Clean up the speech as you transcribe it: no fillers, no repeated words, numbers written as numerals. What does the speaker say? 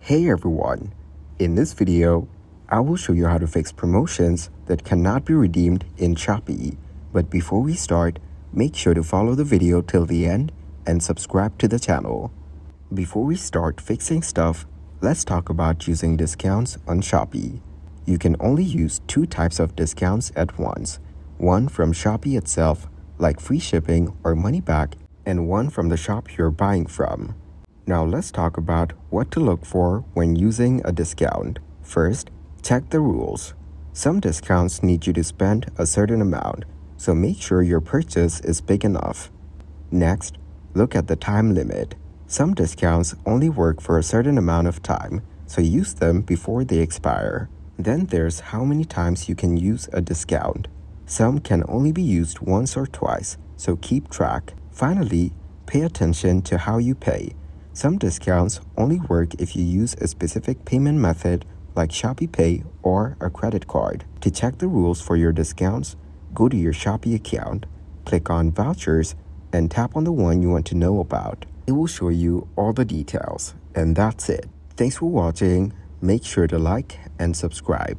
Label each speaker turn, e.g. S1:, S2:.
S1: Hey everyone! In this video, I will show you how to fix promotions that cannot be redeemed in Shopee. But before we start, make sure to follow the video till the end and subscribe to the channel. Before we start fixing stuff, let's talk about using discounts on Shopee. You can only use two types of discounts at once. One from Shopee itself, like free shipping or money back, and one from the shop you're buying from. Now let's talk about what to look for when using a discount. First, check the rules. Some discounts need you to spend a certain amount, so make sure your purchase is big enough. Next, look at the time limit. Some discounts only work for a certain amount of time, so use them before they expire. Then there's how many times you can use a discount. Some can only be used once or twice, so keep track. Finally, pay attention to how you pay. Some discounts only work if you use a specific payment method like Shopee Pay or a credit card. To check the rules for your discounts, go to your Shopee account, click on Vouchers, and tap on the one you want to know about. It will show you all the details, and that's it. Thanks for watching. Make sure to like and subscribe.